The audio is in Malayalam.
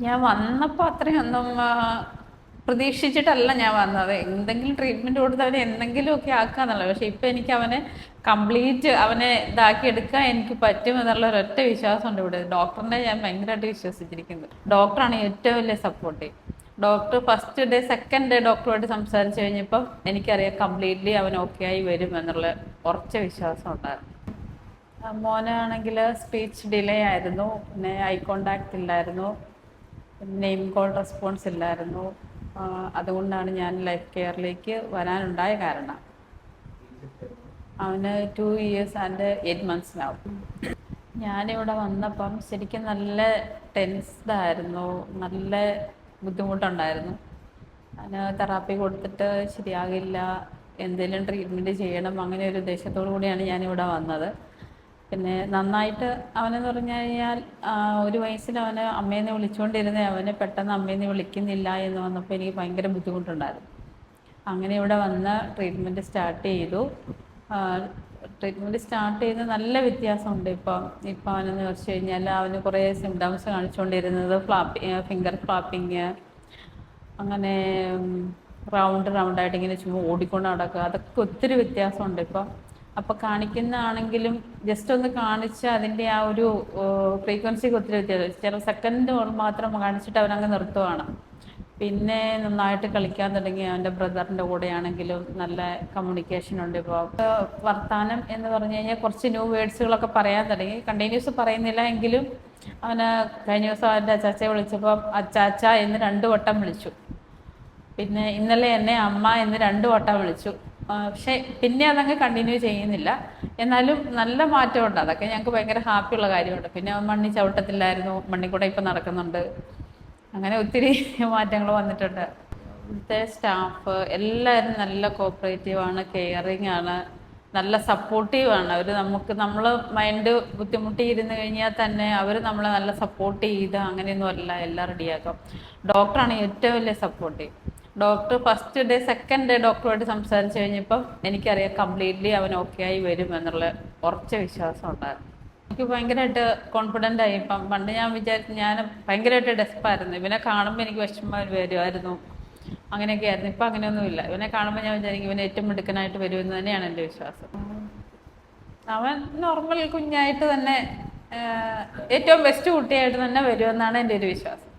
ഞാൻ വന്നപ്പോൾ അത്രയൊന്നും പ്രതീക്ഷിച്ചിട്ടല്ല ഞാൻ വന്നത്. എന്തെങ്കിലും ട്രീറ്റ്മെൻറ്റ് കൊടുത്ത് അവനെ എന്തെങ്കിലുമൊക്കെ ആക്കാന്നുള്ളത്. പക്ഷെ ഇപ്പം എനിക്ക് അവനെ കംപ്ലീറ്റ് അവനെ ഇതാക്കി എടുക്കാൻ എനിക്ക് പറ്റും എന്നുള്ള ഒരൊറ്റ വിശ്വാസമുണ്ട്. ഇവിടെ ഡോക്ടറിനെ ഞാൻ ഭയങ്കരമായിട്ട് വിശ്വസിച്ചിരിക്കുന്നത്. ഡോക്ടറാണ് ഏറ്റവും വലിയ support. Doctor first day second day ഡോക്ടറുമായിട്ട് സംസാരിച്ച് കഴിഞ്ഞപ്പം എനിക്കറിയാം കംപ്ലീറ്റ്ലി അവൻ ഓക്കെ ആയി വരും എന്നുള്ള ഉറച്ച വിശ്വാസം ഉണ്ടായിരുന്നു. മോനാണെങ്കിൽ സ്പീച്ച് ഡിലേ ആയിരുന്നു, പിന്നെ ഐ കോണ്ടാക്ട് ഇല്ലായിരുന്നു, നെയിം കോൾ റെസ്പോൺസ് ഇല്ലായിരുന്നു. അതുകൊണ്ടാണ് ഞാൻ ലൈഫ് കെയറിലേക്ക് വരാനുണ്ടായ കാരണം. അവന് 2 years and 8 months ഞാനിവിടെ വന്നപ്പം ശരിക്കും നല്ല ടെൻസ്ഡായിരുന്നു, നല്ല ബുദ്ധിമുട്ടുണ്ടായിരുന്നു. അതിന് തെറാപ്പി കൊടുത്തിട്ട് ശരിയാകില്ല, എന്തെങ്കിലും ട്രീറ്റ്മെൻറ്റ് ചെയ്യണം, അങ്ങനെ ഒരു ഉദ്ദേശത്തോടു കൂടിയാണ് ഞാനിവിടെ വന്നത്. പിന്നെ നന്നായിട്ട് അവനെന്ന് പറഞ്ഞു കഴിഞ്ഞാൽ 1 വയസ്സിൽ അവന് അമ്മേനെ വിളിച്ചുകൊണ്ടിരുന്ന അവനെ പെട്ടെന്ന് അമ്മേനെ വിളിക്കുന്നില്ല എന്ന് വന്നപ്പോൾ എനിക്ക് ഭയങ്കര ബുദ്ധിമുട്ടുണ്ടായിരുന്നു. അങ്ങനെ ഇവിടെ വന്ന് ട്രീറ്റ്മെൻറ്റ് സ്റ്റാർട്ട് ചെയ്തു. ട്രീറ്റ്മെൻറ്റ് സ്റ്റാർട്ട് ചെയ്ത് നല്ല വ്യത്യാസമുണ്ട്. ഇപ്പം അവനെന്ന് വെച്ച് കഴിഞ്ഞാൽ അവന് കുറേ സിംറ്റംസ് കാണിച്ചുകൊണ്ടിരുന്നത് ഫിംഗർ ഫ്ലാപ്പിങ്, അങ്ങനെ റൗണ്ടായിട്ട് ഇങ്ങനെ ചുമ്മാ ഓടിക്കൊണ്ട് നടക്കുക, അതൊക്കെ ഒത്തിരി വ്യത്യാസമുണ്ട് ഇപ്പം. അപ്പോൾ കാണിക്കുന്നതാണെങ്കിലും ജസ്റ്റ് ഒന്ന് കാണിച്ച് അതിൻ്റെ ആ ഒരു ഫ്രീക്വൻസിക്ക് ഒത്തിരി വ്യത്യാസം. ചില സെക്കൻഡ് മാത്രം കാണിച്ചിട്ട് അവനങ്ങ് നിർത്തുവാണ്. പിന്നെ നന്നായിട്ട് കളിക്കാൻ തുടങ്ങി. അവൻ്റെ ബ്രദറിൻ്റെ കൂടെയാണെങ്കിലും നല്ല കമ്മ്യൂണിക്കേഷൻ ഉണ്ട്. ഇപ്പോൾ വർത്താനം എന്ന് പറഞ്ഞു കഴിഞ്ഞാൽ കുറച്ച് ന്യൂ വേർഡ്സുകളൊക്കെ പറയാൻ തുടങ്ങി. കണ്ടിന്യൂസ് പറയുന്നില്ല എങ്കിലും അവന് കഴിഞ്ഞ ദിവസം അവൻ്റെ അച്ചാച്ചയെ വിളിച്ചപ്പം അച്ചാച്ച എന്ന് 2 വട്ടം വിളിച്ചു. പിന്നെ ഇന്നലെ എന്നെ അമ്മ എന്ന് 2 വട്ടം വിളിച്ചു. പക്ഷെ പിന്നെ അതങ്ങ് കണ്ടിന്യൂ ചെയ്യുന്നില്ല. എന്നാലും നല്ല മാറ്റമുണ്ട്. അതൊക്കെ ഞങ്ങൾക്ക് ഭയങ്കര ഹാപ്പിയുള്ള കാര്യമുണ്ട്. പിന്നെ അവൻ മണ്ണി ചവിട്ടത്തില്ലായിരുന്നു, മണ്ണിൽ കൂടെ ഇപ്പം നടക്കുന്നുണ്ട്. അങ്ങനെ ഒത്തിരി മാറ്റങ്ങൾ വന്നിട്ടുണ്ട്. ഇവിടുത്തെ സ്റ്റാഫ് എല്ലാവരും നല്ല കോപ്പറേറ്റീവാണ്, കെയറിങ് ആണ്, നല്ല സപ്പോർട്ടീവാണ്. അവർ നമ്മൾ മൈൻഡ് ബുദ്ധിമുട്ടിയിരുന്ന് കഴിഞ്ഞാൽ തന്നെ അവർ നമ്മളെ നല്ല സപ്പോർട്ട് ചെയ്ത് അങ്ങനെയൊന്നും അല്ല എല്ലാം റെഡിയാക്കും. ഡോക്ടറാണ് ഏറ്റവും വലിയ supportive. Doctor first day second day ഡോക്ടറുമായിട്ട് സംസാരിച്ച് കഴിഞ്ഞപ്പം എനിക്കറിയാം കംപ്ലീറ്റ്ലി അവൻ ഓക്കെ ആയി വരും എന്നുള്ള ഉറച്ച വിശ്വാസം ഉണ്ടായിരുന്നു. എനിക്ക് ഭയങ്കരമായിട്ട് കോൺഫിഡൻ്റ് ആയി. പണ്ട് ഞാൻ വിചാരിച്ചു, ഞാൻ ഭയങ്കരമായിട്ട് ഡെസ്പായിരുന്നു. ഇവനെ കാണുമ്പോൾ എനിക്ക് വിഷമം വരുമായിരുന്നു, അങ്ങനെയൊക്കെ ആയിരുന്നു. ഇപ്പം അങ്ങനെയൊന്നുമില്ല. ഇവനെ കാണുമ്പോൾ ഞാൻ വിചാരിക്കും ഇവൻ ഏറ്റവും മിടുക്കനായിട്ട് വരുമെന്ന് തന്നെയാണ് എൻ്റെ വിശ്വാസം. അവൻ നോർമൽ കുഞ്ഞായിട്ട് തന്നെ ഏറ്റവും ബെസ്റ്റ് കുട്ടിയായിട്ട് തന്നെ വരുമെന്നാണ് എൻ്റെ ഒരു വിശ്വാസം.